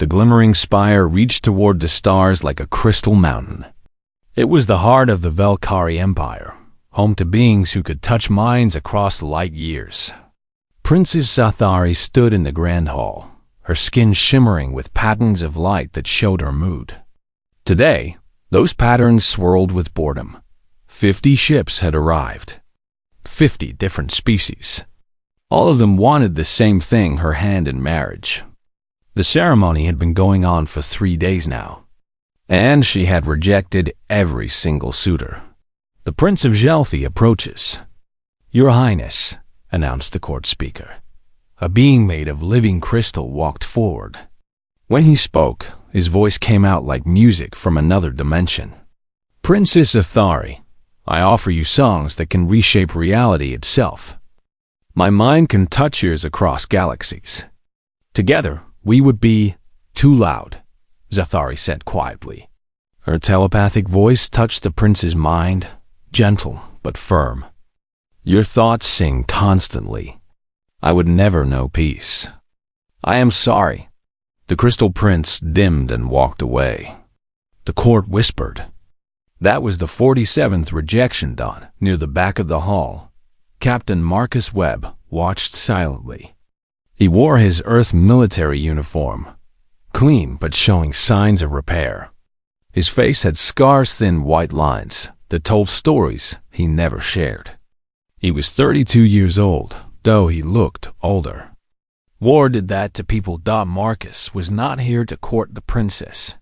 The glimmering spire reached toward the stars like a crystal mountain. It was the heart of the Velkari Empire, home to beings who could touch minds across light years. Princess Zathari stood in the grand hall, her skin shimmering with patterns of light that showed her mood. Today, those patterns swirled with boredom. 50 ships had arrived. 50 different species. All of them wanted the same thing, her hand in marriage. The ceremony had been going on for 3 days now, and she had rejected every single suitor. The Prince of Gelthi approaches. "Your Highness," announced the court speaker. A being made of living crystal walked forward. When he spoke, his voice came out like music from another dimension. "Princess Athari, I offer you songs that can reshape reality itself. My mind can touch yours across galaxies. Together, we would be too loud," Zathari said quietly. Her telepathic voice touched the prince's mind, gentle but firm. "Your thoughts sing constantly. I would never know peace. I am sorry." The crystal prince dimmed and walked away. The court whispered. That was the 47th rejection done. Near the back of the hall, Captain Marcus Webb watched silently. He wore his Earth military uniform, clean but showing signs of repair. His face had scars, thin white lines that told stories he never shared. He was 32 years old, though he looked older. War did that to people. Marcus was not here to court the princess.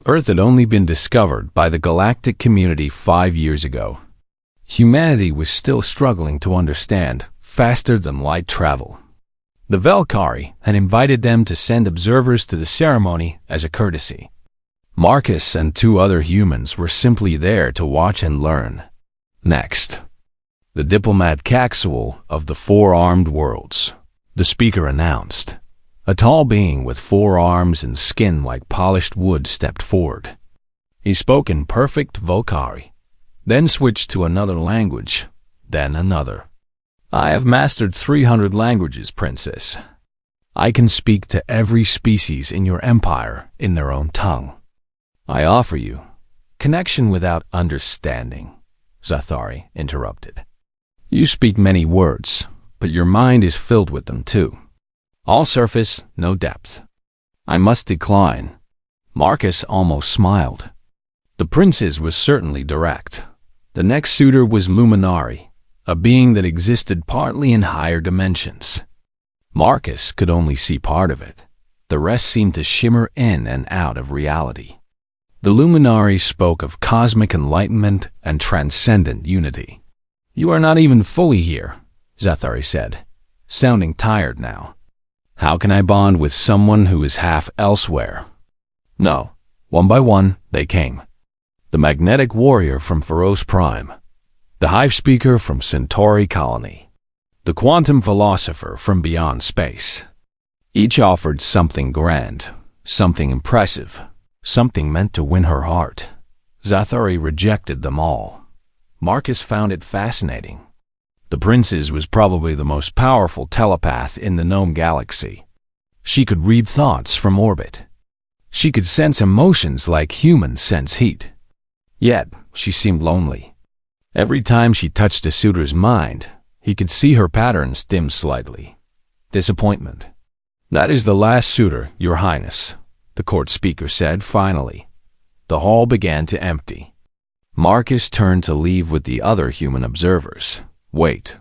Earth had only been discovered by the galactic community 5 years ago. Humanity was still struggling to understand faster than light travel. The Velkari had invited them to send observers to the ceremony as a courtesy. Marcus and 2 other humans were simply there to watch and learn. Next, the diplomat Caxual of the 4-armed worlds, the speaker announced. A tall being with 4 arms and skin like polished wood stepped forward. He spoke in perfect Volcari, then switched to another language, then another. "I have mastered 300 languages, Princess. I can speak to every species in your empire in their own tongue. I offer you connection without understanding," Zathari interrupted. "You speak many words, but your mind is filled with them too. All surface, no depth. I must decline." Marcus almost smiled. The princess was certainly direct. The next suitor was Luminari, a being that existed partly in higher dimensions. Marcus could only see part of it. The rest seemed to shimmer in and out of reality. The Luminari spoke of cosmic enlightenment and transcendent unity. "You are not even fully here," Zathari said, sounding tired now. "How can I bond with someone who is half elsewhere?" No, one by one they came. The magnetic warrior from Feroz Prime, the hive speaker from Centauri Colony, the quantum philosopher from beyond space. Each offered something grand, something impressive, something meant to win her heart. Zathari rejected them all. Marcus found it fascinating. The princess was probably the most powerful telepath in the known galaxy. She could read thoughts from orbit. She could sense emotions like humans sense heat. Yet, she seemed lonely. Every time she touched a suitor's mind, he could see her patterns dim slightly. Disappointment. "That is the last suitor, Your Highness," the court speaker said finally. The hall began to empty. Marcus turned to leave with the other human observers. "Wait."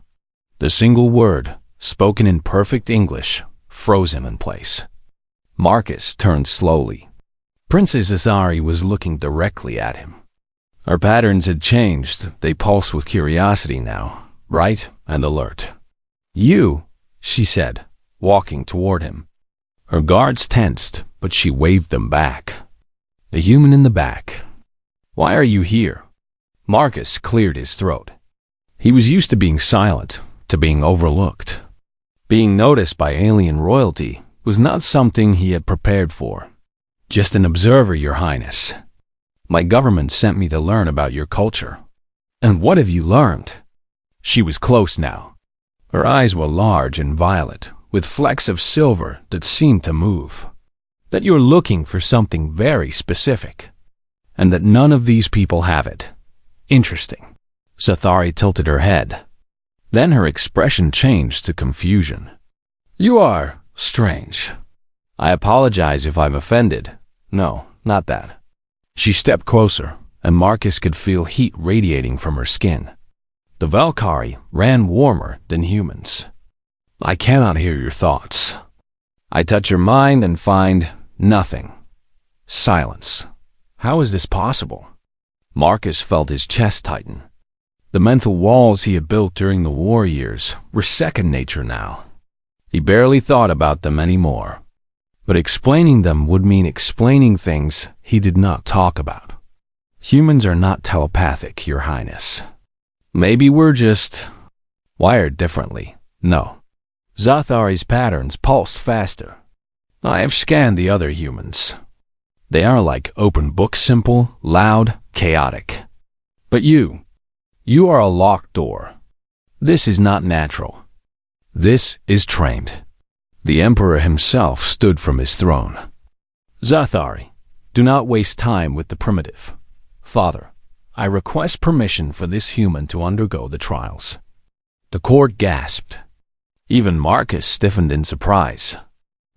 The single word, spoken in perfect English, froze him in place. Marcus turned slowly. Princess Azari was looking directly at him. Her patterns had changed. They pulsed with curiosity now, bright and alert. "You," she said, walking toward him. Her guards tensed, but she waved them back. The human in the back. "Why are you here?" Marcus cleared his throat. He was used to being silent, to being overlooked. Being noticed by alien royalty was not something he had prepared for. "Just an observer, Your Highness. My government sent me to learn about your culture." "And what have you learned?" She was close now. Her eyes were large and violet, with flecks of silver that seemed to move. that you're looking for something very specific, and that none of these people have it. Interesting. Zathari tilted her head. Then her expression changed to confusion. You are strange. I apologize if I've offended. No, not that. She stepped closer, and Marcus could feel heat radiating from her skin. The Valkyrie ran warmer than humans. I cannot hear your thoughts. I touch your mind and find nothing. Silence. How is this possible? Marcus felt his chest tighten. The mental walls he had built during the war years were second nature now. He barely thought about them anymore. But explaining them would mean explaining things he did not talk about. Humans are not telepathic, Your Highness. Maybe we're just wired differently. No. Zathari's patterns pulsed faster. I have scanned the other humans. They are like open book, simple, loud, chaotic. But you are a locked door. This is not natural. This is trained. The Emperor himself stood from his throne. Zathari, do not waste time with the primitive. Father, I request permission for this human to undergo the trials. The court gasped. Even Marcus stiffened in surprise.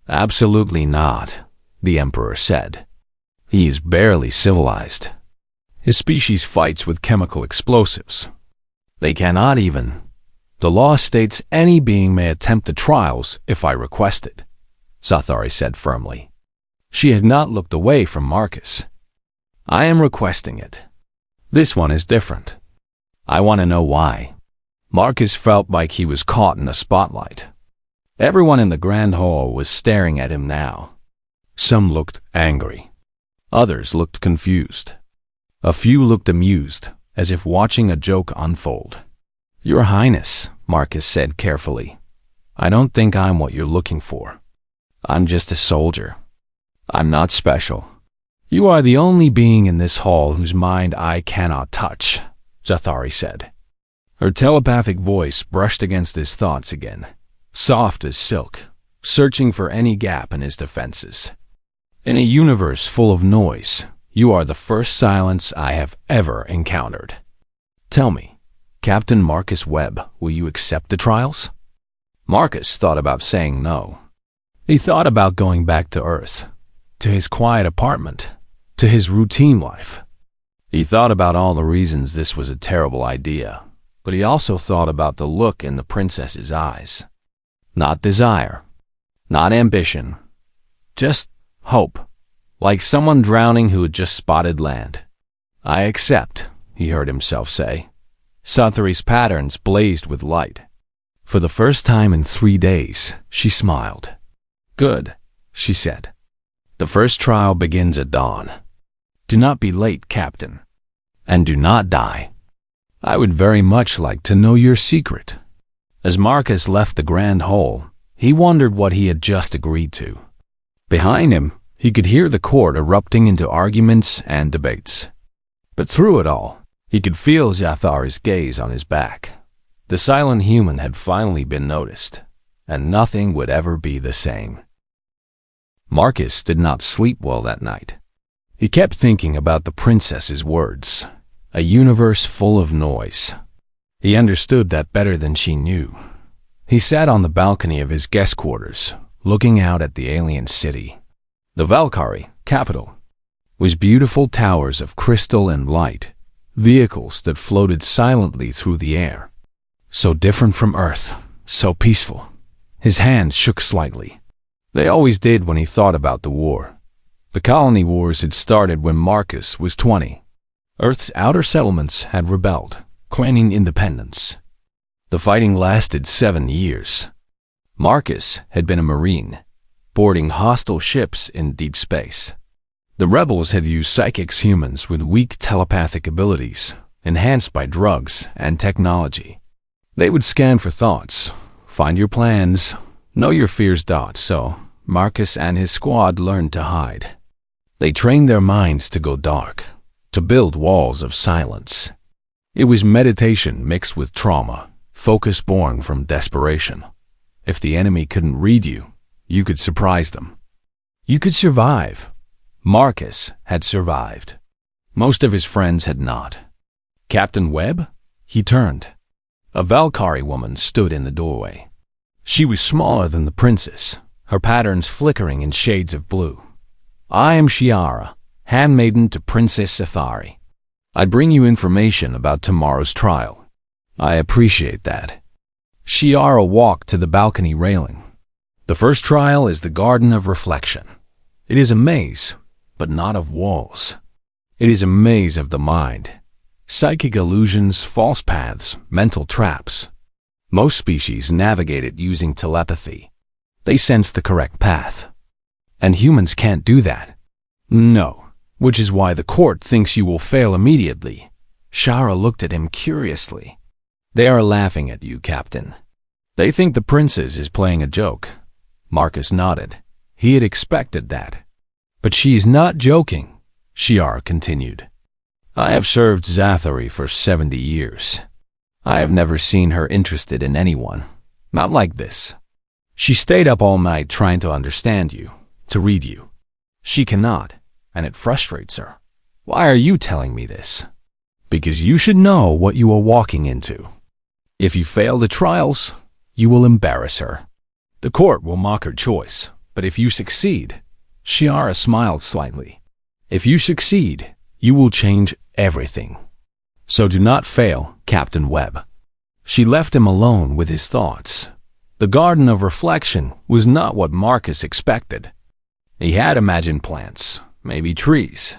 Absolutely not, the Emperor said. He is barely civilized. His species fights with chemical explosives. They cannot even. The law states any being may attempt the trials if I request it, Zathari said firmly. She had not looked away from Marcus. I am requesting it. This one is different. I want to know why. Marcus felt like he was caught in a spotlight. Everyone in the grand hall was staring at him now. Some looked angry. Others looked confused. A few looked amused, as if watching a joke unfold. Your Highness, Marcus said carefully, I don't think I'm what you're looking for. I'm just a soldier. I'm not special. You are the only being in this hall whose mind I cannot touch, Zathari said. Her telepathic voice brushed against his thoughts again, soft as silk, searching for any gap in his defenses. In a universe full of noise, you are the first silence I have ever encountered. Tell me, Captain Marcus Webb, will you accept the trials? Marcus thought about saying no. He thought about going back to Earth, to his quiet apartment, to his routine life. He thought about all the reasons this was a terrible idea, but he also thought about the look in the princess's eyes. Not desire, not ambition, just hope, like someone drowning who had just spotted land. I accept, he heard himself say. Zathari's patterns blazed with light. For the first time in 3 days, she smiled. Good, she said. The first trial begins at dawn. Do not be late, Captain. And do not die. I would very much like to know your secret. As Marcus left the grand hall, he wondered what he had just agreed to. Behind him, he could hear the court erupting into arguments and debates. But through it all, he could feel Zathari's gaze on his back. The silent human had finally been noticed, and nothing would ever be the same. Marcus did not sleep well that night. He kept thinking about the princess's words, a universe full of noise. He understood that better than she knew. He sat on the balcony of his guest quarters, looking out at the alien city. The Valkyrie, capital, was beautiful towers of crystal and light, vehicles that floated silently through the air. So different from Earth, so peaceful. His hands shook slightly. They always did when he thought about the war. The colony wars had started when Marcus was 20. Earth's outer settlements had rebelled, claiming independence. The fighting lasted 7 years. Marcus had been a Marine, boarding hostile ships in deep space. The rebels had used psychics humans with weak telepathic abilities, enhanced by drugs and technology. They would scan for thoughts, find your plans, know your fears. So Marcus and his squad learned to hide. They trained their minds to go dark, to build walls of silence. It was meditation mixed with trauma, focus born from desperation. If the enemy couldn't read you, you could surprise them. You could survive. Marcus had survived. Most of his friends had not. Captain Webb? He turned. A Valkyrie woman stood in the doorway. She was smaller than the princess, her patterns flickering in shades of blue. I am Shiara, handmaiden to Princess Safari. I bring you information about tomorrow's trial. I appreciate that. Shiara walked to the balcony railing. The first trial is the Garden of Reflection. It is a maze, but not of walls. It is a maze of the mind. Psychic illusions, false paths, mental traps. Most species navigate it using telepathy. They sense the correct path. And humans can't do that. No, which is why the court thinks you will fail immediately. Shara looked at him curiously. They are laughing at you, Captain. They think the princess is playing a joke. Marcus nodded. He had expected that. But she is not joking, Shiara continued. I have served Zathari for 70 years. I have never seen her interested in anyone. Not like this. She stayed up all night trying to understand you, to read you. She cannot, and it frustrates her. Why are you telling me this? Because you should know what you are walking into. If you fail the trials, you will embarrass her. The court will mock her choice, but if you succeed, Shiara smiled slightly. If you succeed, you will change everything. So do not fail, Captain Webb. She left him alone with his thoughts. The Garden of Reflection was not what Marcus expected. He had imagined plants, maybe trees.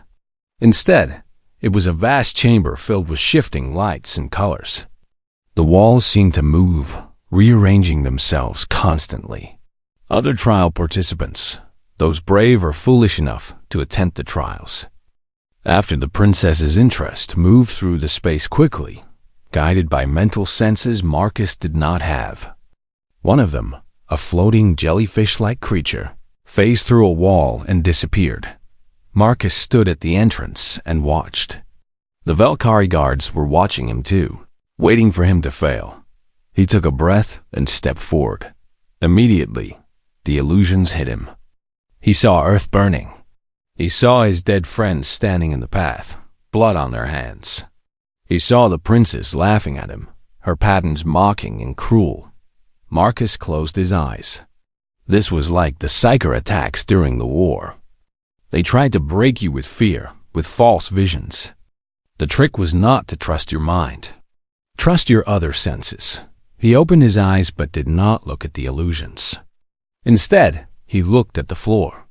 Instead, it was a vast chamber filled with shifting lights and colors. The walls seemed to move, rearranging themselves constantly. Other trial participants, those brave or foolish enough to attempt the trials. After the princess's interest moved through the space quickly, guided by mental senses Marcus did not have. One of them, a floating jellyfish-like creature, phased through a wall and disappeared. Marcus stood at the entrance and watched. The Valkyrie guards were watching him too, waiting for him to fail. He took a breath and stepped forward. Immediately, the illusions hit him. He saw Earth burning. He saw his dead friends standing in the path, blood on their hands. He saw the princess laughing at him, her patterns mocking and cruel. Marcus closed his eyes. This was like the psyker attacks during the war. They tried to break you with fear, with false visions. The trick was not to trust your mind. Trust your other senses. He opened his eyes but did not look at the illusions. Instead, he looked at the floor.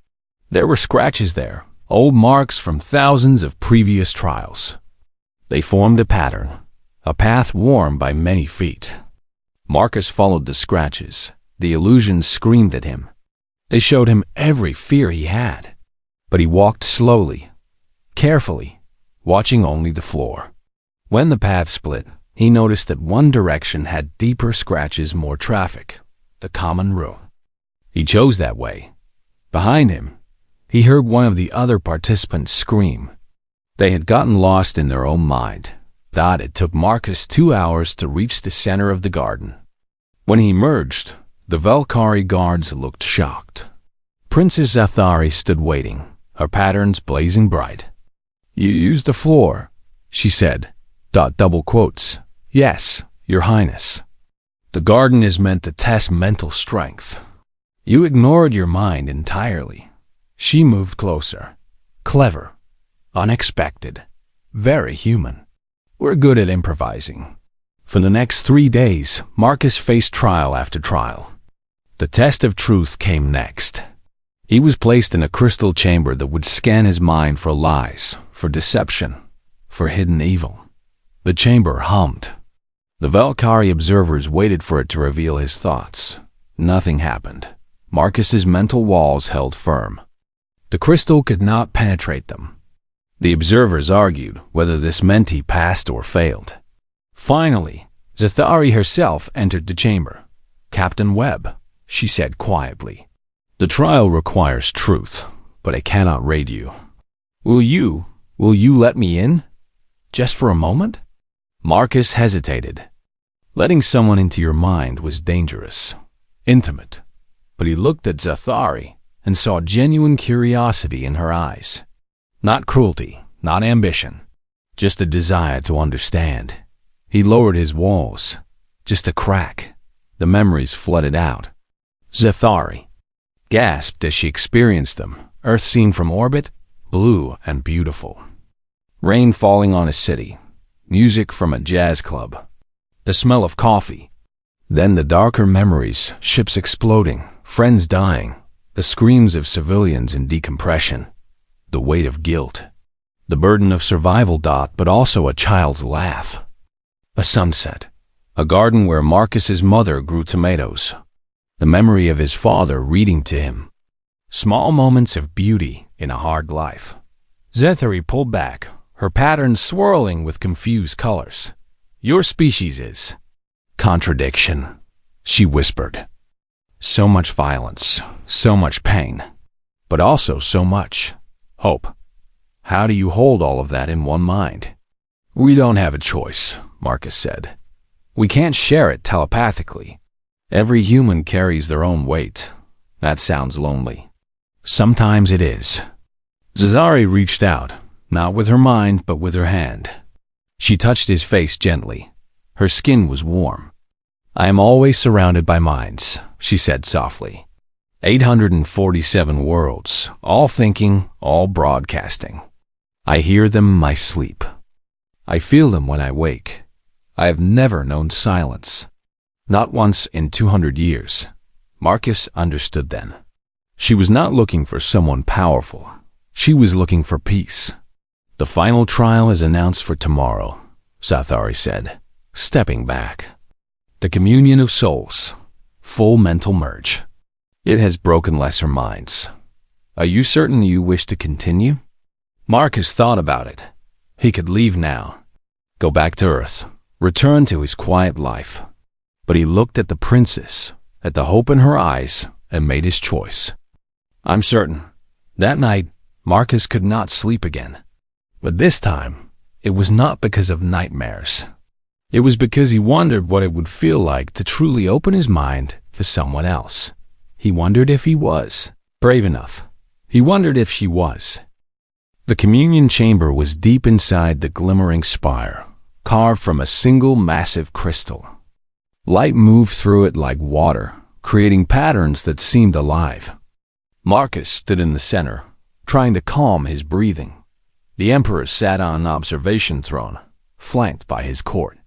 There were scratches there, old marks from thousands of previous trials. They formed a pattern, a path worn by many feet. Marcus followed the scratches. The illusions screamed at him. They showed him every fear he had. But he walked slowly, carefully, watching only the floor. When the path split, he noticed that one direction had deeper scratches, more traffic, the common road. He chose that way. Behind him, he heard one of the other participants scream. They had gotten lost in their own mind. Thought it took Marcus 2 hours to reach the center of the garden. When he emerged, the Valkyrie guards looked shocked. Princess Zathari stood waiting, her patterns blazing bright. You used the floor, she said. Double quotes. Yes, Your Highness. The garden is meant to test mental strength. You ignored your mind entirely. She moved closer. Clever. Unexpected. Very human. We're good at improvising. For the next 3 days, Marcus faced trial after trial. The test of truth came next. He was placed in a crystal chamber that would scan his mind for lies, for deception, for hidden evil. The chamber hummed. The Valkyrie observers waited for it to reveal his thoughts. Nothing happened. Marcus's mental walls held firm. The crystal could not penetrate them. The observers argued whether this meant he passed or failed. Finally, Zathari herself entered the chamber. Captain Webb, she said quietly. The trial requires truth, but I cannot raid you. Will you let me in? Just for a moment? Marcus hesitated. Letting someone into your mind was dangerous, intimate. But he looked at Zathari. and saw genuine curiosity in her eyes. Not cruelty, not ambition, just a desire to understand. He lowered his walls. Just a crack. The memories flooded out. Zathari gasped as she experienced them. Earth seen from orbit, blue and beautiful. Rain falling on a city. Music from a jazz club. The smell of coffee. Then the darker memories, ships exploding, friends dying, the screams of civilians in decompression, the weight of guilt, the burden of survival, but also a child's laugh. A sunset, a garden where Marcus's mother grew tomatoes, the memory of his father reading to him. Small moments of beauty in a hard life. Zathari pulled back, her patterns swirling with confused colors. Your species is contradiction, she whispered. So much violence, so much pain, but also so much hope. How do you hold all of that in one mind? We don't have a choice, Marcus said. We can't share it telepathically. Every human carries their own weight. That sounds lonely. Sometimes it is. Zathari reached out, not with her mind, but with her hand. She touched his face gently. Her skin was warm. I am always surrounded by minds, she said softly. 847 worlds, all thinking, all broadcasting. I hear them in my sleep. I feel them when I wake. I have never known silence. Not once in 200 years. Marcus understood then. She was not looking for someone powerful. She was looking for peace. The final trial is announced for tomorrow, Zathari said, stepping back. The communion of souls. Full mental merge. It has broken lesser minds. Are you certain you wish to continue? Marcus thought about it. He could leave now. Go back to Earth. Return to his quiet life. But he looked at the princess, at the hope in her eyes, and made his choice. I'm certain. That night, Marcus could not sleep again. But this time, it was not because of nightmares. It was because he wondered what it would feel like to truly open his mind to someone else. He wondered if he was brave enough. He wondered if she was. The communion chamber was deep inside the glimmering spire, carved from a single massive crystal. Light moved through it like water, creating patterns that seemed alive. Marcus stood in the center, trying to calm his breathing. The emperor sat on an observation throne, flanked by his court.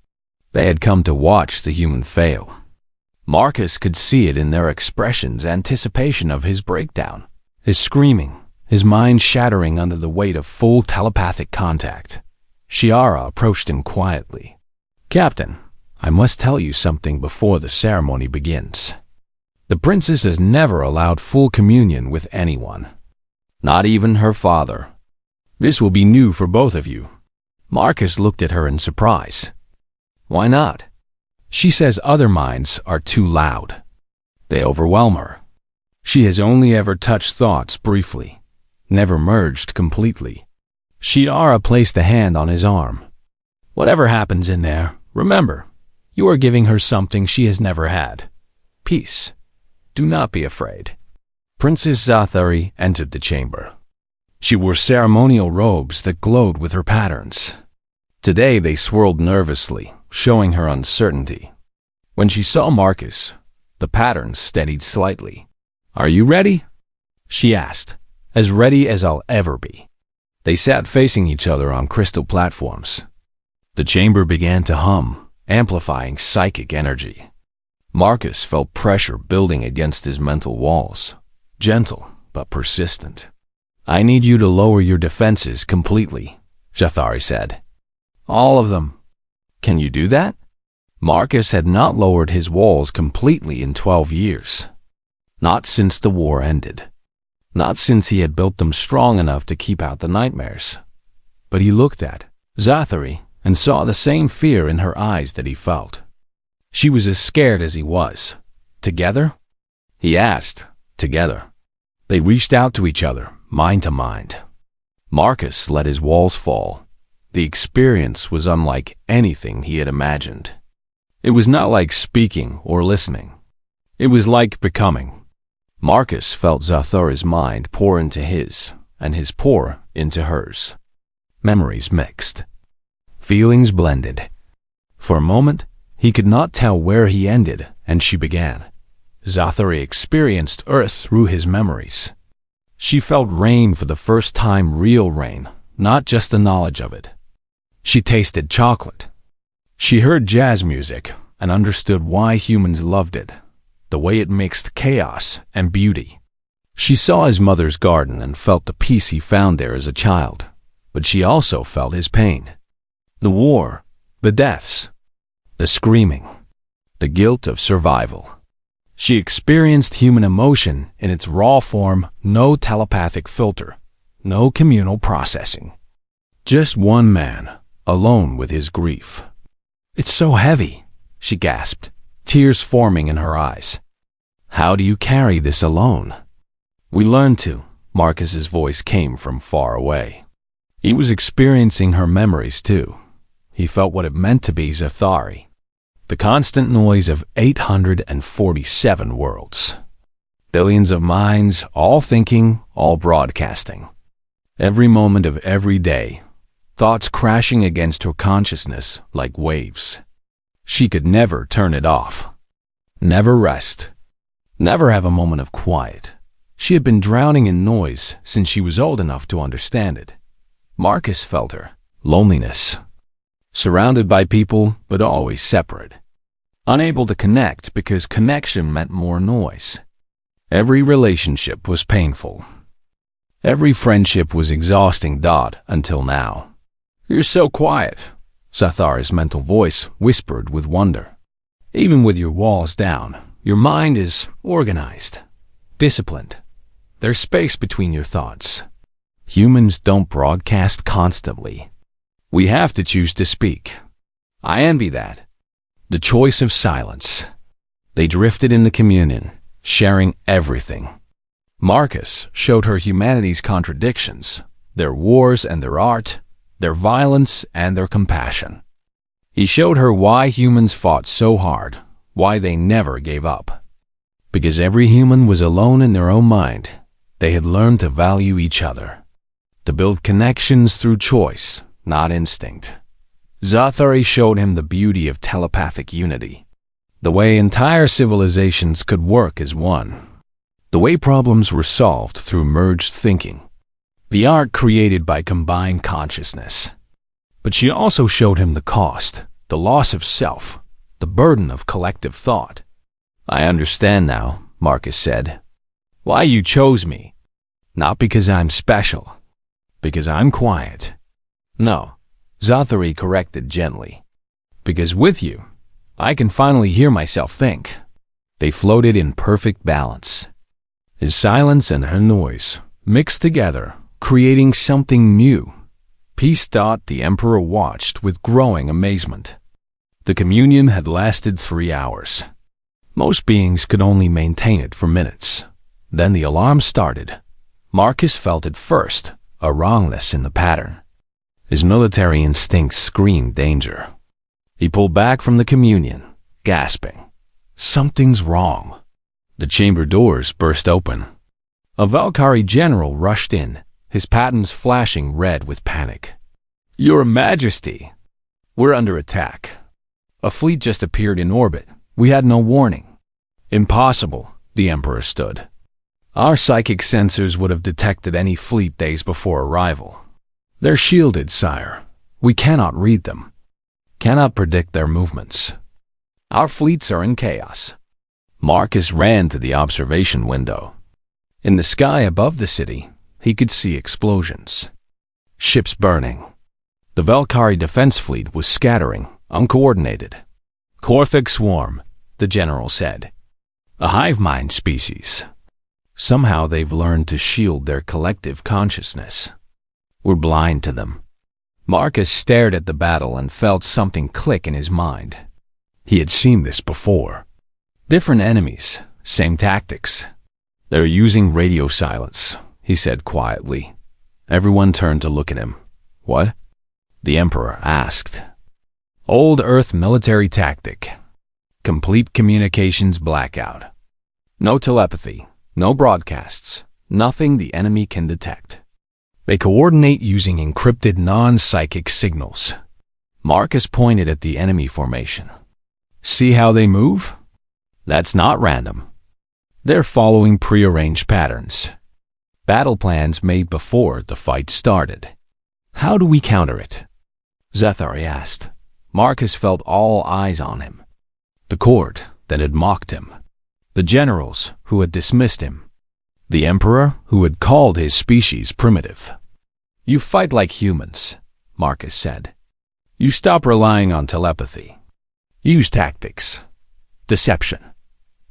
They had come to watch the human fail. Marcus could see it in their expressions, anticipation of his breakdown, his screaming, his mind shattering under the weight of full telepathic contact. Shiara approached him quietly. Captain, I must tell you something before the ceremony begins. The princess has never allowed full communion with anyone, not even her father. This will be new for both of you. Marcus looked at her in surprise. Why not? She says other minds are too loud. They overwhelm her. She has only ever touched thoughts briefly, never merged completely. Shiara placed a hand on his arm. Whatever happens in there, remember, you are giving her something she has never had. Peace. Do not be afraid. Princess Zathari entered the chamber. She wore ceremonial robes that glowed with her patterns. Today they swirled nervously, showing her uncertainty. When she saw Marcus, the patterns steadied slightly. Are you ready? She asked, as ready as I'll ever be. They sat facing each other on crystal platforms. The chamber began to hum, amplifying psychic energy. Marcus felt pressure building against his mental walls, gentle but persistent. I need you to lower your defenses completely, Zathari said. All of them. Can you do that? Marcus had not lowered his walls completely in 12 years. Not since the war ended. Not since he had built them strong enough to keep out the nightmares. But he looked at Zathari and saw the same fear in her eyes that he felt. She was as scared as he was. Together? He asked. Together. They reached out to each other, mind to mind. Marcus let his walls fall. The experience was unlike anything he had imagined. It was not like speaking or listening. It was like becoming. Marcus felt Zathori's mind pour into his, and his pour into hers. Memories mixed. Feelings blended. For a moment, he could not tell where he ended and she began. Zathori experienced Earth through his memories. She felt rain for the first time, real rain, not just the knowledge of it. She tasted chocolate. She heard jazz music and understood why humans loved it, the way it mixed chaos and beauty. She saw his mother's garden and felt the peace he found there as a child, but she also felt his pain. The war, the deaths, the screaming, the guilt of survival. She experienced human emotion in its raw form, no telepathic filter, no communal processing. Just one man, alone with his grief. "It's so heavy," she gasped, tears forming in her eyes. "How do you carry this alone?" "We learned to," Marcus's voice came from far away. He was experiencing her memories too. He felt what it meant to be Zathori. The constant noise of 847 worlds. Billions of minds, all thinking, all broadcasting. Every moment of every day, thoughts crashing against her consciousness like waves. She could never turn it off. Never rest. Never have a moment of quiet. She had been drowning in noise since she was old enough to understand it. Marcus felt her. Loneliness. Surrounded by people, but always separate. Unable to connect because connection meant more noise. Every relationship was painful. Every friendship was exhausting. Until now. "You're so quiet," Zathori's mental voice whispered with wonder. "Even with your walls down, your mind is organized, disciplined. There's space between your thoughts. Humans don't broadcast constantly. We have to choose to speak. I envy that. The choice of silence." They drifted into communion, sharing everything. Marcus showed her humanity's contradictions, their wars and their art, their violence and their compassion. He showed her why humans fought so hard, why they never gave up. Because every human was alone in their own mind, they had learned to value each other, to build connections through choice, not instinct. Zathori showed him the beauty of telepathic unity, the way entire civilizations could work as one, the way problems were solved through merged thinking, the art created by combined consciousness. But she also showed him the cost, the loss of self, the burden of collective thought. "I understand now," Marcus said, "why you chose me. Not because I'm special, because I'm quiet." "No," Zathori corrected gently. "Because with you, I can finally hear myself think." They floated in perfect balance. His silence and her noise mixed together, creating something new. Peace. The Emperor watched with growing amazement. The communion had lasted 3 hours. Most beings could only maintain it for minutes. Then the alarm started. Marcus felt it first, a wrongness in the pattern. His military instincts screamed danger. He pulled back from the communion, gasping. Something's wrong. The chamber doors burst open. A Valkyrie general rushed in, his patents flashing red with panic. "Your Majesty, we're under attack. A fleet just appeared in orbit. We had no warning." "Impossible," the Emperor stood. "Our psychic sensors would have detected any fleet days before arrival. They're shielded, sire. We cannot read them. Cannot predict their movements. Our fleets are in chaos." Marcus ran to the observation window. In the sky above the city, he could see explosions. Ships burning. The Valkyrie defense fleet was scattering, uncoordinated. "Korthik swarm," the general said. "A hive mind species. Somehow they've learned to shield their collective consciousness. We're blind to them." Marcus stared at the battle and felt something click in his mind. He had seen this before. Different enemies, same tactics. "They're using radio silence," he said quietly. Everyone turned to look at him. "What?" the Emperor asked. "Old Earth military tactic. Complete communications blackout. No telepathy, No broadcasts, nothing the enemy can detect. They coordinate using encrypted non-psychic signals. Marcus pointed at the enemy formation. See how they move? That's not random. They're following prearranged patterns. Battle plans made before the fight started. How do we counter it? Zathari asked. Marcus felt all eyes on him. The court that had mocked him. The generals who had dismissed him. The emperor who had called his species primitive. You fight like humans, Marcus said. You stop relying on telepathy. Use tactics, deception,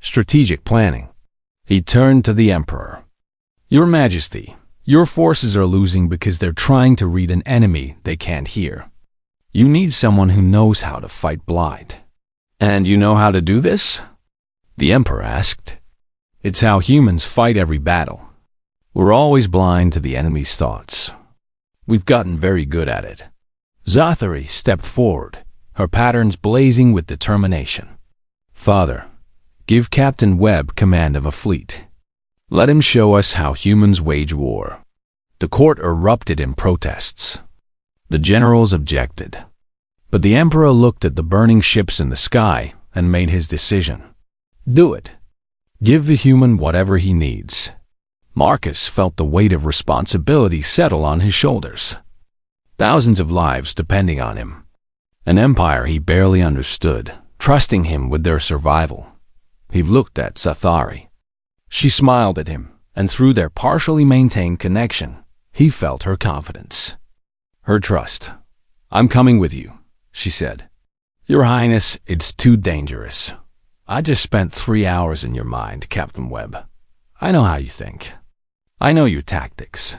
strategic planning. He turned to the emperor. Your Majesty, your forces are losing because they're trying to read an enemy they can't hear. You need someone who knows how to fight blind. And you know how to do this? The emperor asked. It's how humans fight every battle. We're always blind to the enemy's thoughts. We've gotten very good at it. Zathari stepped forward, her patterns blazing with determination. Father, give Captain Webb command of a fleet. Let him show us how humans wage war. The court erupted in protests. The generals objected. But the emperor looked at the burning ships in the sky and made his decision. Do it. Give the human whatever he needs. Marcus felt the weight of responsibility settle on his shoulders. Thousands of lives depending on him. An empire he barely understood, trusting him with their survival. He looked at Zathari. She smiled at him, and through their partially maintained connection, he felt her confidence. Her trust. I'm coming with you, she said. Your Highness, it's too dangerous. I just spent 3 hours in your mind, Captain Webb. I know how you think. I know your tactics.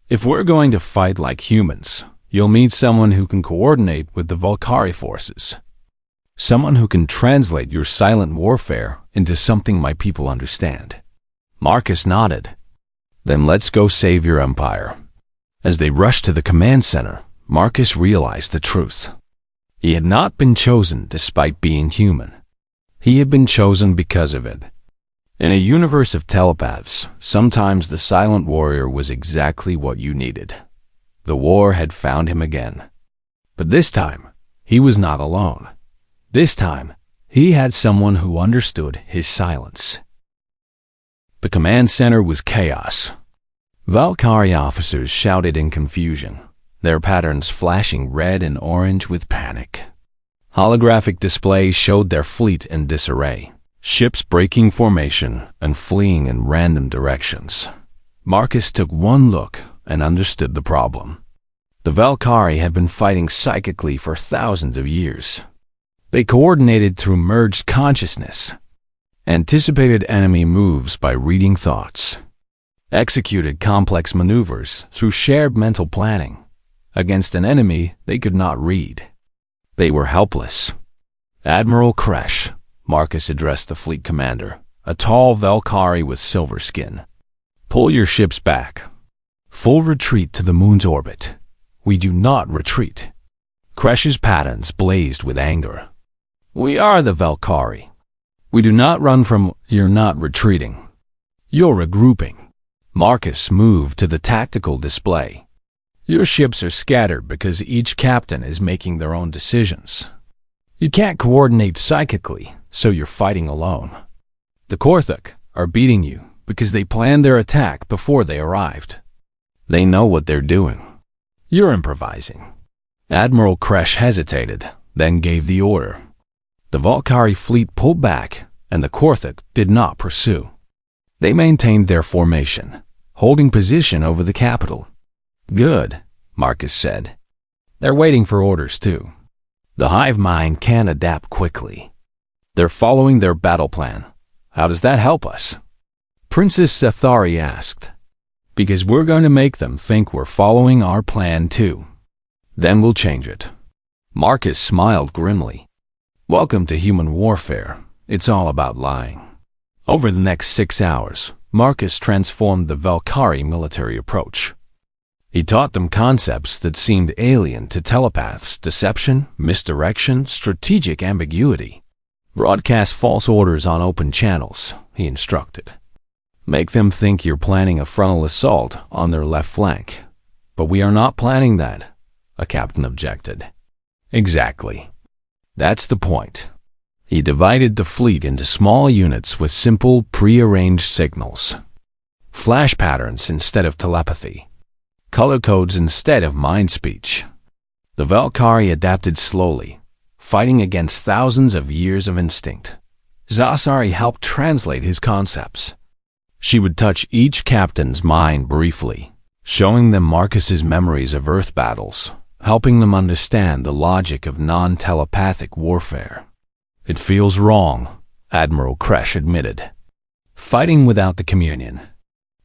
If we're going to fight like humans, you'll need someone who can coordinate with the Valkyrie forces. Someone who can translate your silent warfare into something my people understand. Marcus nodded. Then let's go save your empire. As they rushed to the command center, Marcus realized the truth. He had not been chosen despite being human. He had been chosen because of it. In a universe of telepaths, sometimes the silent warrior was exactly what you needed. The war had found him again. But this time, he was not alone. This time, he had someone who understood his silence. The command center was chaos. Valkyrie officers shouted in confusion, their patterns flashing red and orange with panic. Holographic displays showed their fleet in disarray, ships breaking formation and fleeing in random directions. Marcus took one look and understood the problem. The Valkyrie had been fighting psychically for thousands of years. They coordinated through merged consciousness, anticipated enemy moves by reading thoughts, executed complex maneuvers through shared mental planning against an enemy they could not read. They were helpless. Admiral Kresh, Marcus addressed the fleet commander, a tall Valkyrie with silver skin. Pull your ships back. Full retreat to the moon's orbit. We do not retreat. Kresh's patterns blazed with anger. We are the Valkyrie. We do not run from you're not retreating. You're regrouping. Marcus moved to the tactical display. Your ships are scattered because each captain is making their own decisions. You can't coordinate psychically, so you're fighting alone. The Korthuk are beating you because they planned their attack before they arrived. They know what they're doing. You're improvising. Admiral Kresh hesitated, then gave the order. The Valkyrie fleet pulled back, and the Korthuk did not pursue. They maintained their formation, holding position over the capital. Good, Marcus said. They're waiting for orders too. The hive mind can adapt quickly. They're following their battle plan. How does that help us? Princess Zathari asked. Because we're going to make them think we're following our plan too. Then we'll change it. Marcus smiled grimly. Welcome to human warfare. It's all about lying. Over the next 6 hours, Marcus transformed the Valkyrie military approach. He taught them concepts that seemed alien to telepaths: deception, misdirection, strategic ambiguity. Broadcast false orders on open channels, he instructed. Make them think you're planning a frontal assault on their left flank. But we are not planning that, a captain objected. Exactly. That's the point. He divided the fleet into small units with simple, pre-arranged signals. Flash patterns instead of telepathy. Color codes instead of mind speech. The Valkyrie adapted slowly, fighting against thousands of years of instinct. Zasari helped translate his concepts. She would touch each captain's mind briefly, showing them Marcus's memories of Earth battles, helping them understand the logic of non-telepathic warfare. It feels wrong, Admiral Kresh admitted. Fighting without the communion.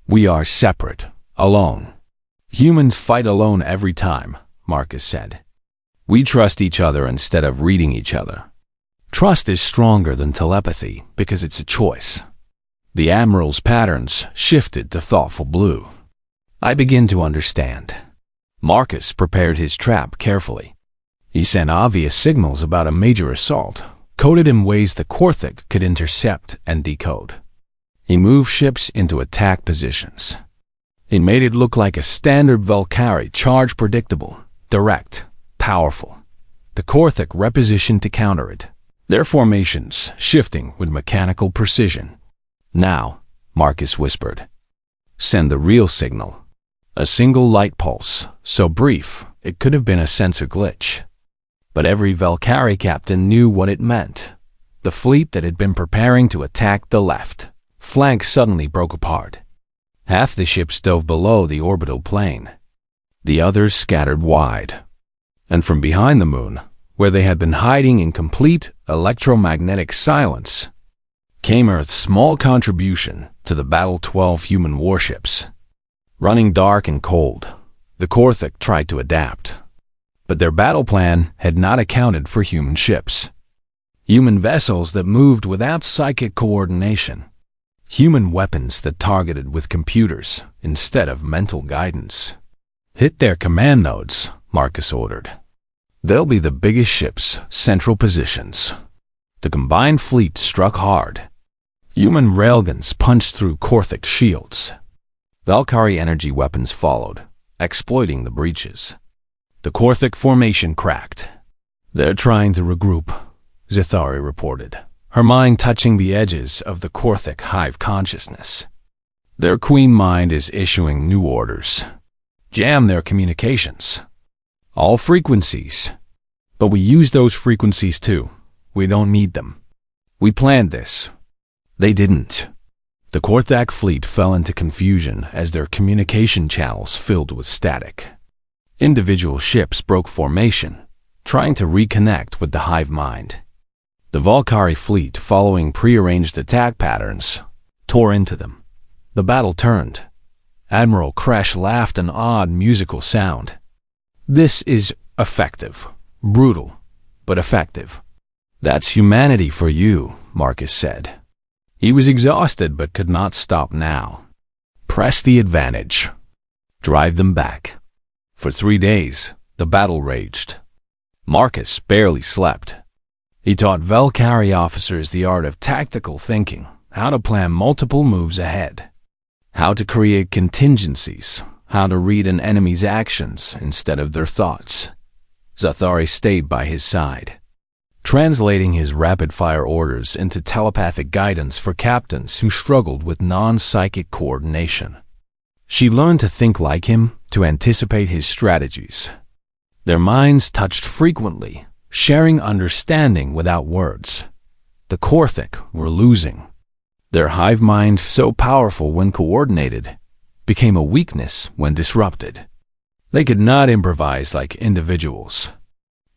We are separate, alone. Humans fight alone every time, Marcus said. We trust each other instead of reading each other. Trust is stronger than telepathy because it's a choice. The Admiral's patterns shifted to thoughtful blue. I begin to understand. Marcus prepared his trap carefully. He sent obvious signals about a major assault, coded in ways the Korthik could intercept and decode. He moved ships into attack positions. He made it look like a standard Valkyrie charge, predictable, direct, powerful. The Korthik repositioned to counter it, their formations shifting with mechanical precision. Now, Marcus whispered, send the real signal. A single light pulse, so brief it could have been a sensor glitch. But every Valkyrie captain knew what it meant. The fleet that had been preparing to attack the left flank suddenly broke apart. Half the ships dove below the orbital plane. The others scattered wide. And from behind the moon, where they had been hiding in complete electromagnetic silence, came Earth's small contribution to the Battle 12 human warships. Running dark and cold, the Korthik tried to adapt. But their battle plan had not accounted for human ships. Human vessels that moved without psychic coordination. Human weapons that targeted with computers instead of mental guidance. Hit their command nodes, Marcus ordered. They'll be the biggest ships, central positions. The combined fleet struck hard. Human railguns punched through Korthik shields. Valkyrie energy weapons followed, exploiting the breaches. The Korthik formation cracked. They're trying to regroup, Zithari reported, her mind touching the edges of the Korthik hive consciousness. Their queen mind is issuing new orders. Jam their communications. All frequencies. But we use those frequencies too. We don't need them. We planned this. They didn't. The Korthak fleet fell into confusion as their communication channels filled with static. Individual ships broke formation, trying to reconnect with the hive mind. The Valkyrie fleet, following prearranged attack patterns, tore into them. The battle turned. Admiral Kresh laughed an odd musical sound. This is effective. Brutal, but effective. That's humanity for you, Marcus said. He was exhausted but could not stop now. Press the advantage. Drive them back. For 3 days, the battle raged. Marcus barely slept. He taught Valkyrie officers the art of tactical thinking, how to plan multiple moves ahead, how to create contingencies, how to read an enemy's actions instead of their thoughts. Zathari stayed by his side, translating his rapid-fire orders into telepathic guidance for captains who struggled with non-psychic coordination. She learned to think like him, to anticipate his strategies. Their minds touched frequently, sharing understanding without words. The Korthik were losing. Their hive mind, so powerful when coordinated, became a weakness when disrupted. They could not improvise like individuals.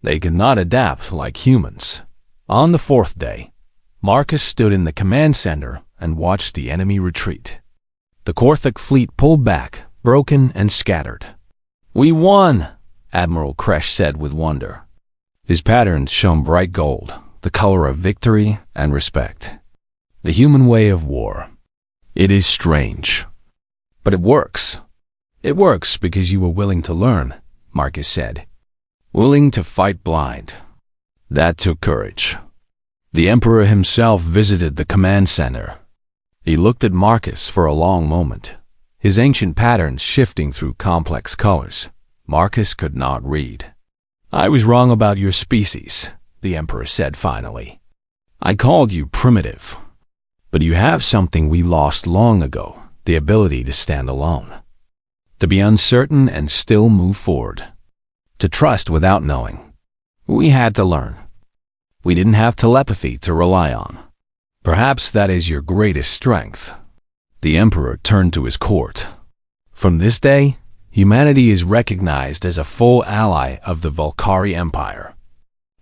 They could not adapt like humans. On the 4th day, Marcus stood in the command center and watched the enemy retreat. The Korthik fleet pulled back, broken and scattered. We won, Admiral Kresh said with wonder. His patterns shone bright gold, the color of victory and respect. The human way of war. It is strange. But it works. It works because you were willing to learn, Marcus said. Willing to fight blind. That took courage. The Emperor himself visited the command center. He looked at Marcus for a long moment, his ancient patterns shifting through complex colors. Marcus could not read. "I was wrong about your species," the Emperor said finally. "I called you primitive. But you have something we lost long ago, the ability to stand alone. To be uncertain and still move forward. To trust without knowing. We had to learn. We didn't have telepathy to rely on. Perhaps that is your greatest strength." The Emperor turned to his court. "From this day, humanity is recognized as a full ally of the Valkyrie Empire.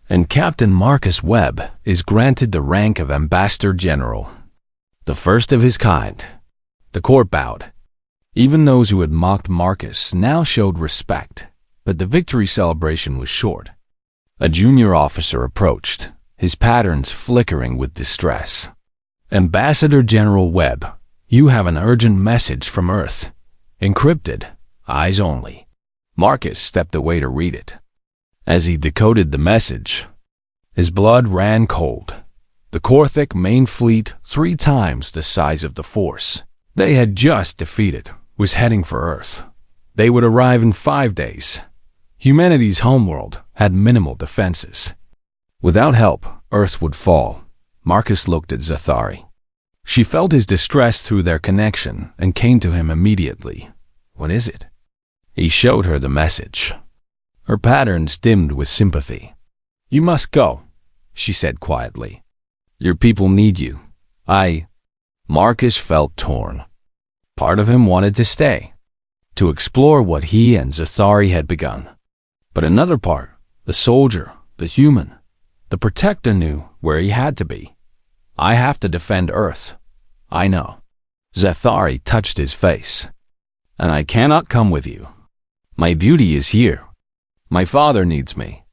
And Captain Marcus Webb is granted the rank of Ambassador General, the first of his kind." The court bowed. Even those who had mocked Marcus now showed respect, but the victory celebration was short. A junior officer approached, his patterns flickering with distress. "Ambassador General Webb, you have an urgent message from Earth. Encrypted, eyes only." Marcus stepped away to read it. As he decoded the message, his blood ran cold. The Korthik main fleet, 3 times the size of the force they had just defeated, was heading for Earth. They would arrive in 5 days. Humanity's homeworld had minimal defenses. Without help, Earth would fall. Marcus looked at Zathari. She felt his distress through their connection and came to him immediately. "What is it?" He showed her the message. Her patterns dimmed with sympathy. "You must go," she said quietly. "Your people need you." Marcus felt torn. Part of him wanted to stay, to explore what he and Zathari had begun. But another part, the soldier, the human, the protector, knew where he had to be. "I have to defend Earth. I know." Zathari touched his face. "And I cannot come with you. My duty is here. My father needs me.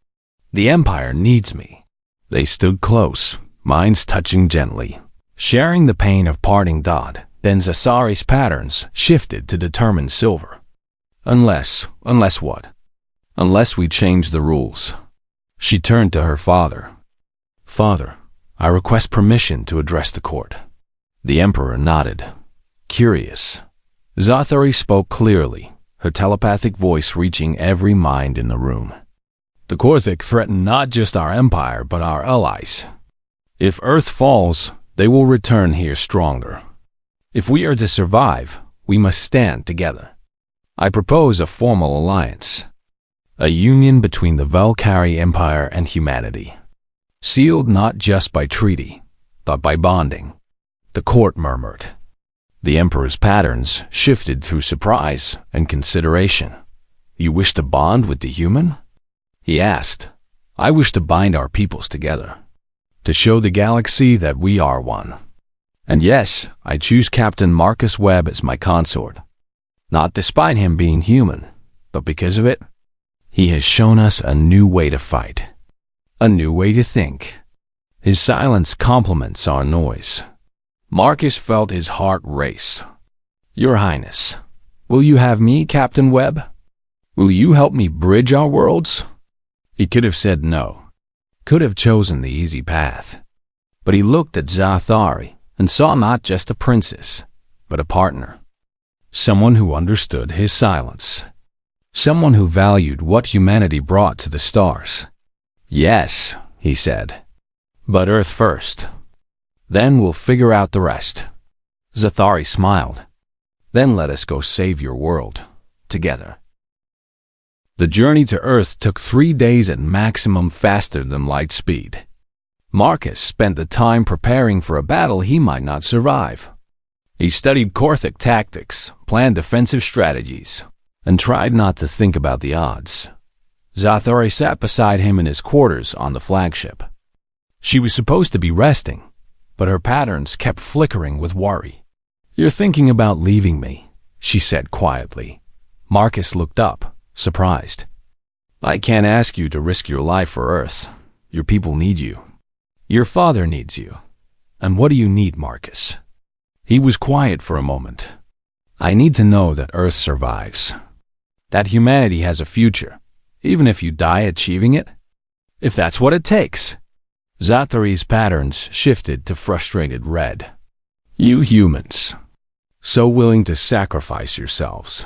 The Empire needs me." They stood close, minds touching gently, sharing the pain of parting. Then Zathari's patterns shifted to determine silver. Unless what? Unless we change the rules." She turned to her father. "Father, I request permission to address the court." The Emperor nodded, curious. Zathari spoke clearly, her telepathic voice reaching every mind in the room. "The Korthik threaten not just our empire, but our allies. If Earth falls, they will return here stronger. If we are to survive, we must stand together. I propose a formal alliance. A union between the Valkyrie Empire and humanity. Sealed not just by treaty, but by bonding." The court murmured. The Emperor's patterns shifted through surprise and consideration. "You wish to bond with the human?" he asked. "I wish to bind our peoples together, to show the galaxy that we are one. And yes, I choose Captain Marcus Webb as my consort. Not despite him being human, but because of it. He has shown us a new way to fight, a new way to think." His silence complements our noise. Marcus felt his heart race. "Your Highness, will you have me, Captain Webb? Will you help me bridge our worlds?" He could have said no, could have chosen the easy path. But he looked at Zathari and saw not just a princess, but a partner. Someone who understood his silence. Someone who valued what humanity brought to the stars. "Yes," he said, "but Earth first. Then we'll figure out the rest." Zathari smiled. "Then let us go save your world, together." The journey to Earth took 3 days at maximum, faster than light speed. Marcus spent the time preparing for a battle he might not survive. He studied Korthik tactics, planned defensive strategies, and tried not to think about the odds. Zathari sat beside him in his quarters on the flagship. She was supposed to be resting, but her patterns kept flickering with worry. "You're thinking about leaving me," she said quietly. Marcus looked up, surprised. "I can't ask you to risk your life for Earth. Your people need you. Your father needs you. And what do you need, Marcus?" He was quiet for a moment. "I need to know that Earth survives. That humanity has a future, even if you die achieving it. If that's what it takes." Zathari's patterns shifted to frustrated red. You humans, so willing to sacrifice yourselves,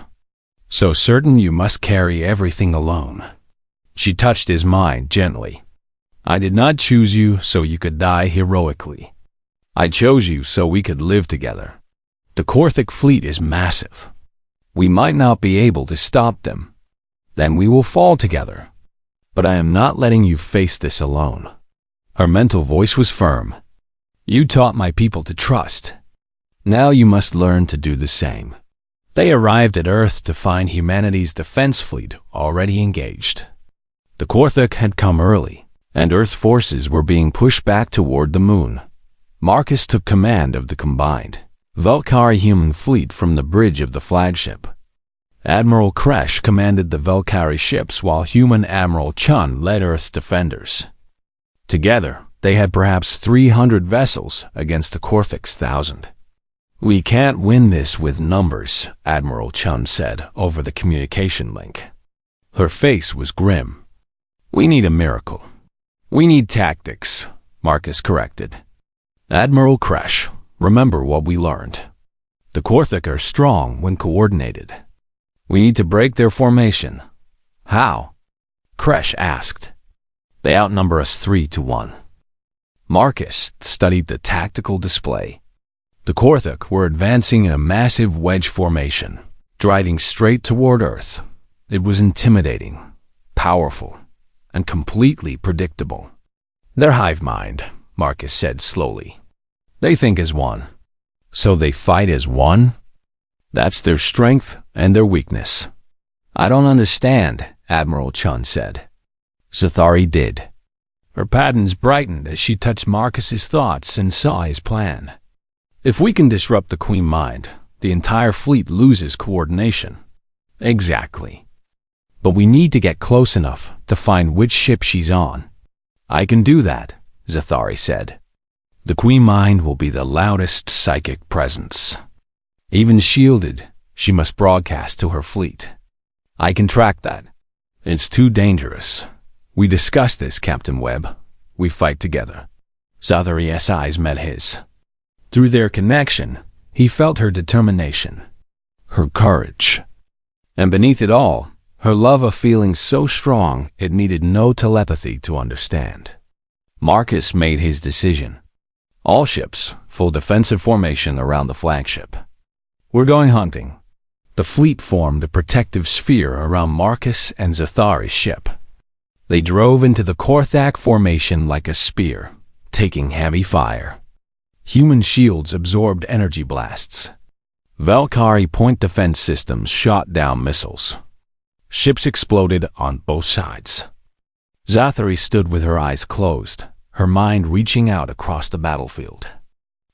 so certain you must carry everything alone. She touched his mind gently. I did not choose you so you could die heroically. I chose you so we could live together. The Korthic fleet is massive. We might not be able to stop them. Then we will fall together. But I am not letting you face this alone. Her mental voice was firm. You taught my people to trust. Now you must learn to do the same. They arrived at Earth to find humanity's defense fleet already engaged. The Korthic had come early, and Earth forces were being pushed back toward the moon. Marcus took command of the combined Velkari human fleet from the bridge of the flagship. Admiral Kresh commanded the Velkari ships while human Admiral Chun led Earth's defenders. Together, they had perhaps 300 vessels against the Korthic's 1,000. We can't win this with numbers, Admiral Chun said over the communication link. Her face was grim. We need a miracle. We need tactics, Marcus corrected. Admiral Kresh, remember what we learned. The Korthic are strong when coordinated. We need to break their formation. How? Kresh asked. They outnumber us 3-1. Marcus studied the tactical display. The Korthic were advancing in a massive wedge formation, striding straight toward Earth. It was intimidating, powerful, and completely predictable. Their hive mind, Marcus said slowly. They think as one. So they fight as one? That's their strength and their weakness. I don't understand, Admiral Chun said. Zathari did. Her patterns brightened as she touched Marcus's thoughts and saw his plan. If we can disrupt the Queen Mind, the entire fleet loses coordination. Exactly. But we need to get close enough to find which ship she's on. I can do that, Zathari said. The Queen Mind will be the loudest psychic presence. Even shielded, she must broadcast to her fleet. I can track that. It's too dangerous. We discussed this, Captain Webb. We fight together. Zathari's eyes met his. Through their connection, he felt her determination, her courage. And beneath it all, her love of feeling so strong it needed no telepathy to understand. Marcus made his decision. All ships, full defensive formation around the flagship. We're going hunting. The fleet formed a protective sphere around Marcus and Zathari's ship. They drove into the Korthak formation like a spear, taking heavy fire. Human shields absorbed energy blasts. Velkari point defense systems shot down missiles. Ships exploded on both sides. Zathari stood with her eyes closed, her mind reaching out across the battlefield.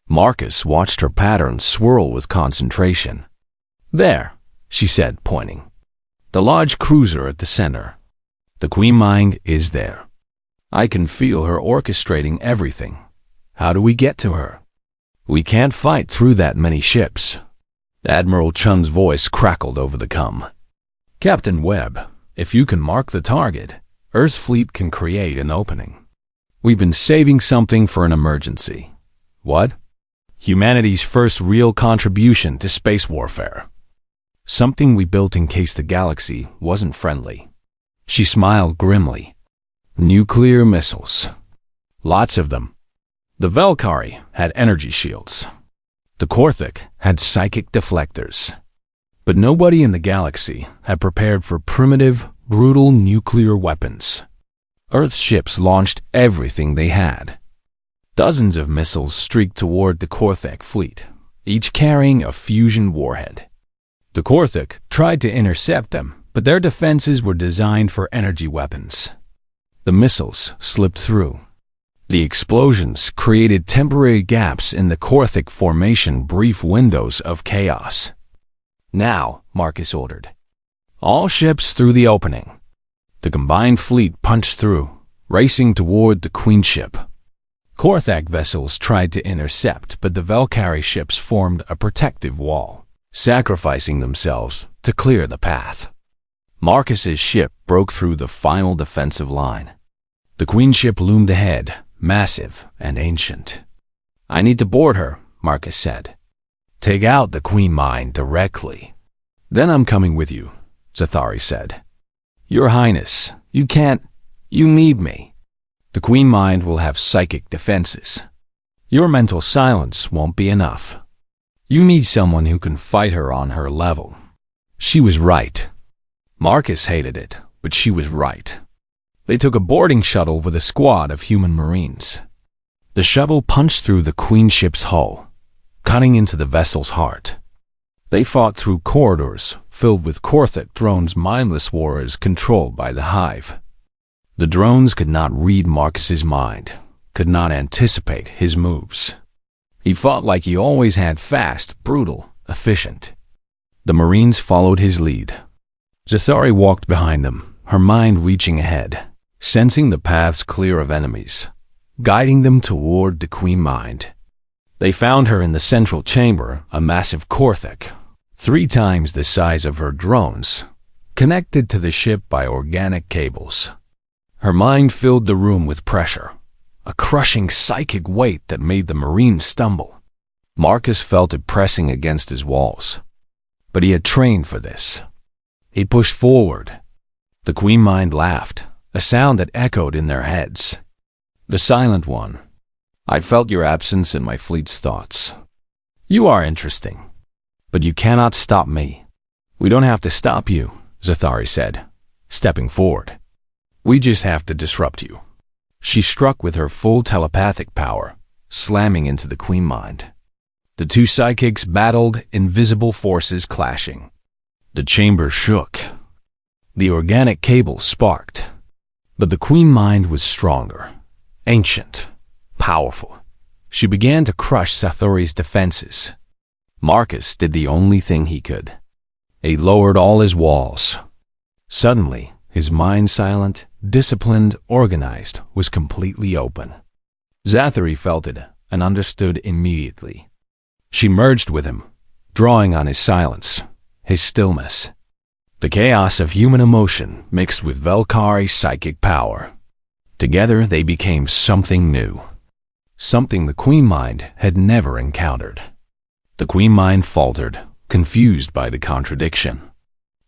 Marcus watched her patterns swirl with concentration. There, she said, pointing. The large cruiser at the center. The Queen Mind is there. I can feel her orchestrating everything. How do we get to her? We can't fight through that many ships. Admiral Chun's voice crackled over the com. Captain Webb, if you can mark the target, Earth's fleet can create an opening. We've been saving something for an emergency. What? Humanity's first real contribution to space warfare. Something we built in case the galaxy wasn't friendly. She smiled grimly. Nuclear missiles. Lots of them. The Velkari had energy shields. The Korthic had psychic deflectors. But nobody in the galaxy had prepared for primitive, brutal nuclear weapons. Earth's ships launched everything they had. Dozens of missiles streaked toward the Korthic fleet, each carrying a fusion warhead. The Korthic tried to intercept them, but their defenses were designed for energy weapons. The missiles slipped through. The explosions created temporary gaps in the Korthic formation, brief windows of chaos. Now, Marcus ordered. All ships through the opening. The combined fleet punched through, racing toward the Queen ship. Korthak vessels tried to intercept, but the Velkari ships formed a protective wall, sacrificing themselves to clear the path. Marcus's ship broke through the final defensive line. The Queen ship loomed ahead, massive and ancient. I need to board her, Marcus said. Take out the Queen Mind directly. Then I'm coming with you, Zathari said. Your Highness, you can't. You need me. The Queen Mind will have psychic defenses. Your mental silence won't be enough. You need someone who can fight her on her level. She was right. Marcus hated it, but she was right. They took a boarding shuttle with a squad of human marines. The shuttle punched through the Queen ship's hull, cutting into the vessel's heart. They fought through corridors filled with Korthic drones, mindless warriors controlled by the Hive. The drones could not read Marcus's mind, could not anticipate his moves. He fought like he always had, fast, brutal, efficient. The Marines followed his lead. Zathari walked behind them, her mind reaching ahead, sensing the paths clear of enemies, guiding them toward the Queen Mind. They found her in the central chamber, a massive Korthic, 3 times the size of her drones, connected to the ship by organic cables. Her mind filled the room with pressure, a crushing psychic weight that made the Marines stumble. Marcus felt it pressing against his walls. But he had trained for this. He pushed forward. The Queen Mind laughed, a sound that echoed in their heads. The Silent One. I felt your absence in my fleet's thoughts. You are interesting, but you cannot stop me. We don't have to stop you, Zathari said, stepping forward. We just have to disrupt you. She struck with her full telepathic power, slamming into the Queen Mind. The 2 psychics battled, invisible forces clashing. The chamber shook. The organic cable sparked. But the Queen Mind was stronger, ancient, powerful. She began to crush Zathari's defenses. Marcus did the only thing he could. He lowered all his walls. Suddenly, his mind, silent, disciplined, organized, was completely open. Zathari felt it and understood immediately. She merged with him, drawing on his silence, his stillness. The chaos of human emotion mixed with Velkhari's psychic power. Together they became something new, something the Queen Mind had never encountered. The Queen Mind faltered, confused by the contradiction.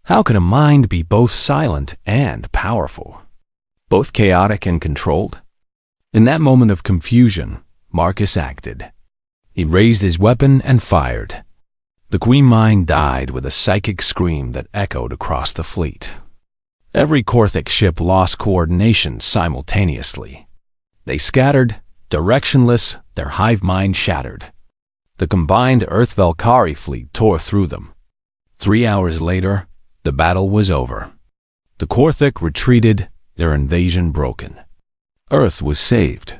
How could a mind be both silent and powerful? Both chaotic and controlled? In that moment of confusion, Marcus acted. He raised his weapon and fired. The Queen Mind died with a psychic scream that echoed across the fleet. Every Korthic ship lost coordination simultaneously. They scattered, directionless, their hive mind shattered. The combined Earth-Velkhari fleet tore through them. 3 hours later, the battle was over. The Korthic retreated, their invasion broken. Earth was saved.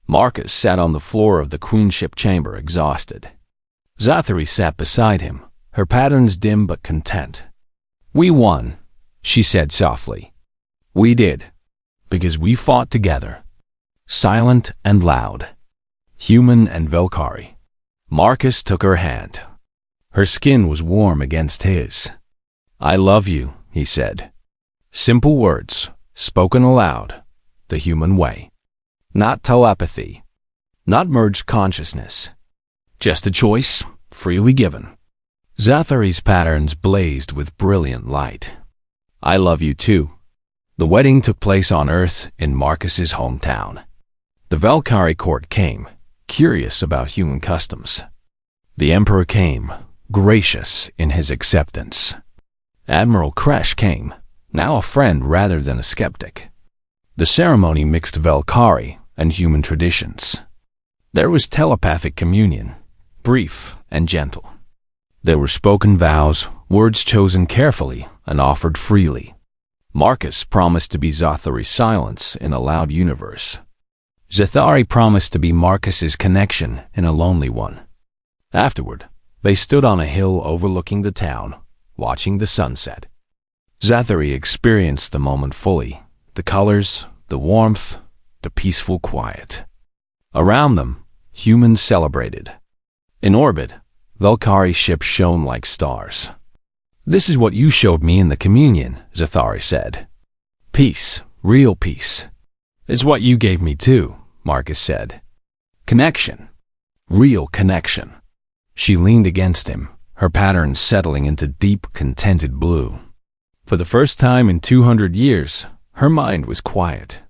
Marcus sat on the floor of the Queen ship chamber, exhausted. Zathari sat beside him, her patterns dim but content. We won, she said softly. We did, because we fought together, silent and loud, human and Velkhari. Marcus took her hand. Her skin was warm against his. I love you, he said. Simple words, spoken aloud, the human way. Not telepathy, not merged consciousness. Just a choice, freely given. Zathari's patterns blazed with brilliant light. I love you too. The wedding took place on Earth in Marcus's hometown. The Velkhari court came, curious about human customs. The Emperor came, gracious in his acceptance. Admiral Kresh came, now a friend rather than a skeptic. The ceremony mixed Velkhari and human traditions. There was telepathic communion, brief and gentle. There were spoken vows, words chosen carefully and offered freely. Marcus promised to be Zathari's silence in a loud universe. Zathari promised to be Marcus's connection in a lonely one. Afterward, they stood on a hill overlooking the town, watching the sunset. Zathari experienced the moment fully, the colors, the warmth, the peaceful quiet. Around them, humans celebrated. In orbit, Velkhari's ship shone like stars. This is what you showed me in the communion, Zathari said. Peace, real peace. It's what you gave me too, Marcus said. Connection. Real connection. She leaned against him, her patterns settling into deep, contented blue. For the first time in 200 years, her mind was quiet.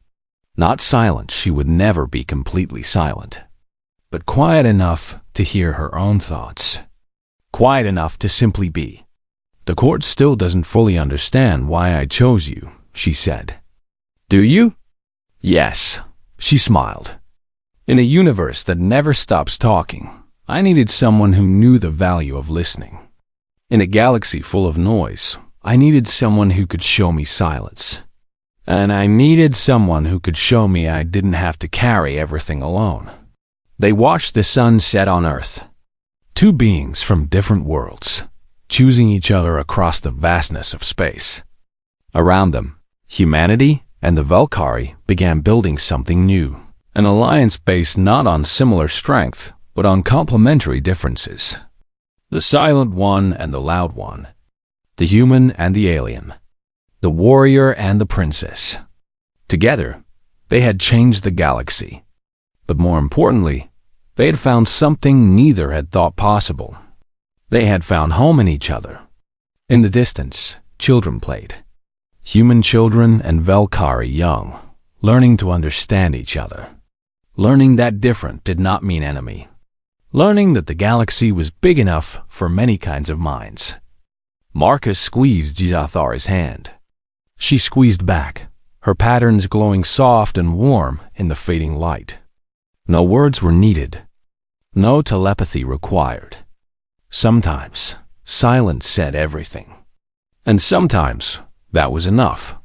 Not silent, she would never be completely silent, but quiet enough to hear her own thoughts. Quiet enough to simply be. The court still doesn't fully understand why I chose you, she said. Do you? Yes, she smiled. In a universe that never stops talking, I needed someone who knew the value of listening. In a galaxy full of noise, I needed someone who could show me silence. And I needed someone who could show me I didn't have to carry everything alone. They watched the sun set on Earth. Two beings from different worlds, choosing each other across the vastness of space. Around them, humanity and the Valkyrie began building something new. An alliance based not on similar strength, but on complementary differences. The silent one and the loud one. The human and the alien. The warrior and the princess. Together, they had changed the galaxy. But more importantly, they had found something neither had thought possible. They had found home in each other. In the distance, children played. Human children and Valkyrie young, learning to understand each other. Learning that different did not mean enemy. Learning that the galaxy was big enough for many kinds of minds. Marcus squeezed Gizathari's hand. She squeezed back, her patterns glowing soft and warm in the fading light. No words were needed. No telepathy required. Sometimes, silence said everything. And sometimes, that was enough.